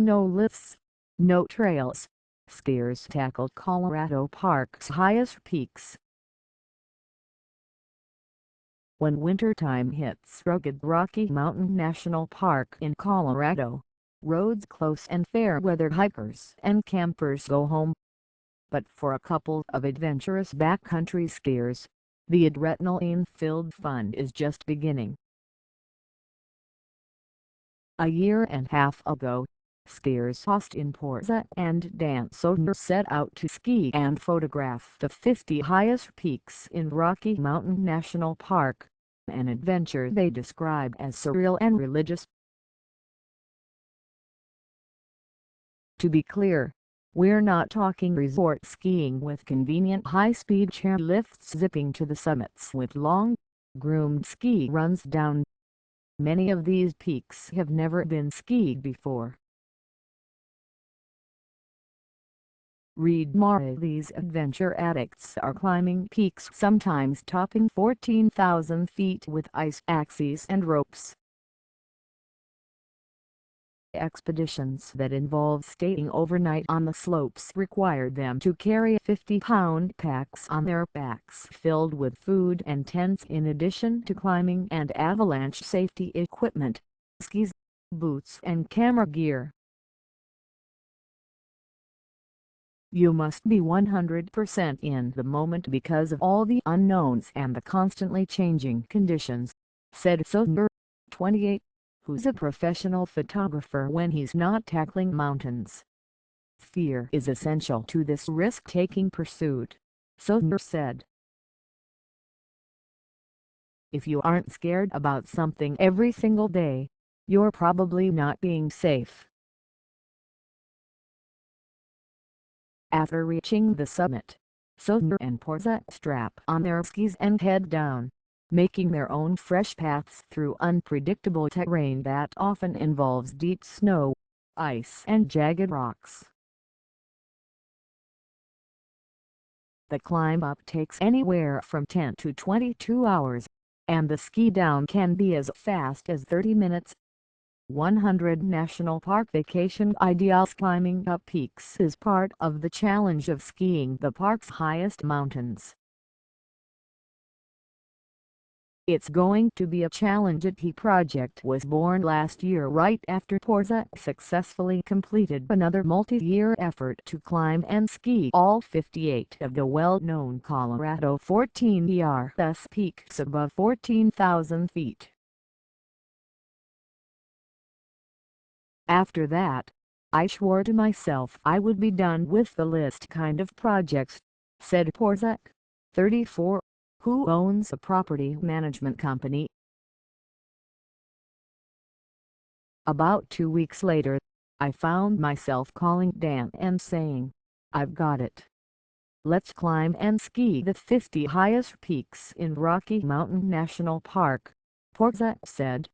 No lifts, no trails. Skiers tackled Colorado Park's highest peaks. When wintertime hits rugged Rocky Mountain National Park in Colorado, roads close and fair weather hikers and campers go home. But for a couple of adventurous backcountry skiers, the adrenaline-filled fun is just beginning. A year and a half ago, skiers Austin Porza and Dan Soder set out to ski and photograph the 50 highest peaks in Rocky Mountain National Park, an adventure they describe as surreal and religious. To be clear, we're not talking resort skiing with convenient high-speed chairlifts zipping to the summits with long, groomed ski runs down. Many of these peaks have never been skied before. Read more. These adventure addicts are climbing peaks sometimes topping 14,000 feet with ice axes and ropes. Expeditions that involve staying overnight on the slopes require them to carry 50-pound packs on their backs filled with food and tents in addition to climbing and avalanche safety equipment, skis, boots and camera gear. You must be 100% in the moment because of all the unknowns and the constantly changing conditions, said Soder, 28, who's a professional photographer when he's not tackling mountains. Fear is essential to this risk-taking pursuit, Soder said. If you aren't scared about something every single day, you're probably not being safe. After reaching the summit, Soder and Porza strap on their skis and head down, making their own fresh paths through unpredictable terrain that often involves deep snow, ice and jagged rocks. The climb up takes anywhere from 10 to 22 hours, and the ski down can be as fast as 30 minutes. 100 National Park Vacation Ideals. Climbing up peaks is part of the challenge of skiing the park's highest mountains. It's going to be a challenge. A key project was born last year right after Porza successfully completed another multi-year effort to climb and ski all 58 of the well-known Colorado 14ERS peaks above 14,000 feet. After that, I swore to myself I would be done with the list kind of projects, said Porza, 34, who owns a property management company. About 2 weeks later, I found myself calling Dan and saying, "I've got it. Let's climb and ski the 50 highest peaks in Rocky Mountain National Park," Porza said.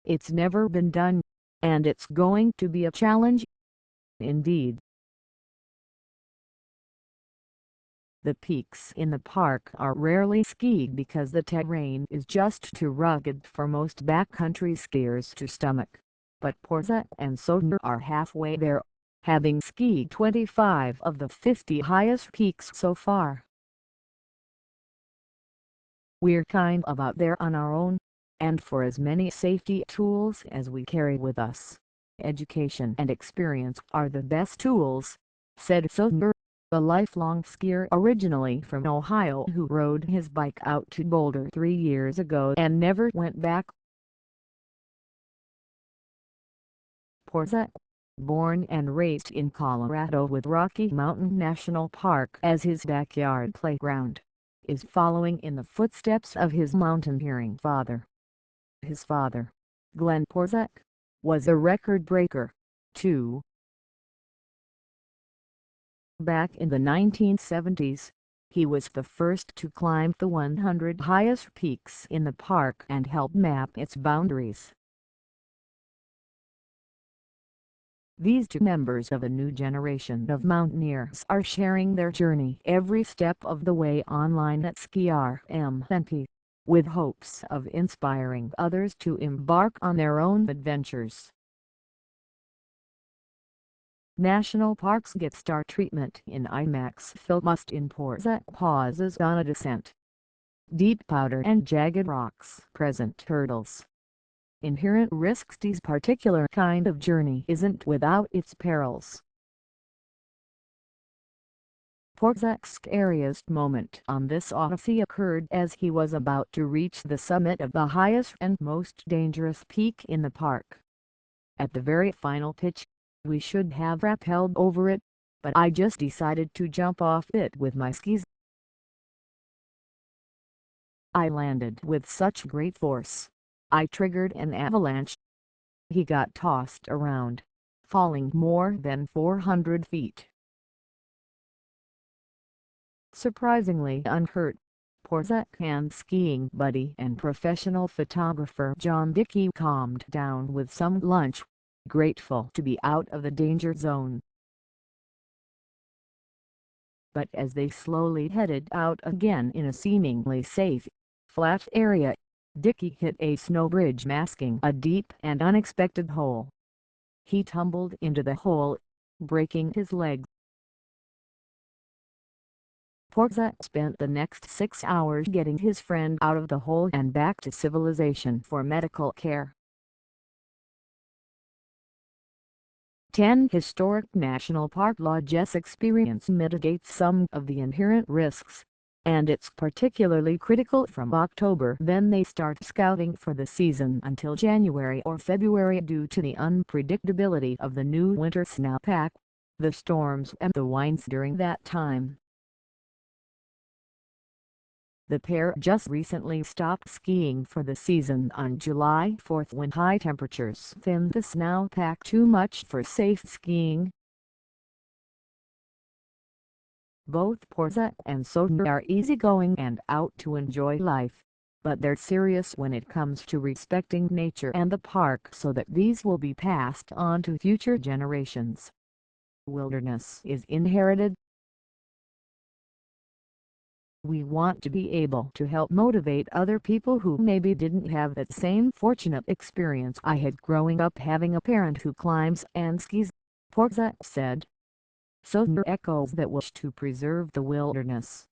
"It's never been done, and it's going to be a challenge." Indeed. The peaks in the park are rarely skied because the terrain is just too rugged for most backcountry skiers to stomach, but Porza and Soder are halfway there, having skied 25 of the 50 highest peaks so far. "We're kind of out there on our own, and for as many safety tools as we carry with us, education and experience are the best tools," said Soder, a lifelong skier originally from Ohio who rode his bike out to Boulder 3 years ago and never went back. Porza, born and raised in Colorado with Rocky Mountain National Park as his backyard playground, is following in the footsteps of his mountaineering father. His father, Glenn Porza, was a record breaker, too. Back in the 1970s, he was the first to climb the 100 highest peaks in the park and help map its boundaries. These two members of a new generation of mountaineers are sharing their journey every step of the way online at SkiRMNP, with hopes of inspiring others to embark on their own adventures. National parks get star treatment in IMAX film Must in Porzak pauses on a descent. Deep powder and jagged rocks present hurdles. Inherent risks. This particular kind of journey isn't without its perils. Porzak's scariest moment on this odyssey occurred as he was about to reach the summit of the highest and most dangerous peak in the park. At the very final pitch, we should have rappelled over it, but I just decided to jump off it with my skis. I landed with such great force, I triggered an avalanche. He got tossed around, falling more than 400 feet. Surprisingly unhurt, Porzak and skiing buddy and professional photographer John Dickey calmed down with some lunch, grateful to be out of the danger zone. But as they slowly headed out again in a seemingly safe, flat area, Dickey hit a snow bridge masking a deep and unexpected hole. He tumbled into the hole, breaking his leg. Porzak spent the next 6 hours getting his friend out of the hole and back to civilization for medical care. 10 Historic National Park Lodges experience mitigates some of the inherent risks, and it's particularly critical from October. Then they start scouting for the season until January or February due to the unpredictability of the new winter snowpack, the storms and the winds during that time. The pair just recently stopped skiing for the season on July 4 when high temperatures thinned the snowpack too much for safe skiing. Both Porzak and Sodner are easygoing and out to enjoy life, but they're serious when it comes to respecting nature and the park so that these will be passed on to future generations. Wilderness is inherited. We want to be able to help motivate other people who maybe didn't have that same fortunate experience I had growing up having a parent who climbs and skis, Porzak said. Sodner echoes that wish to preserve the wilderness.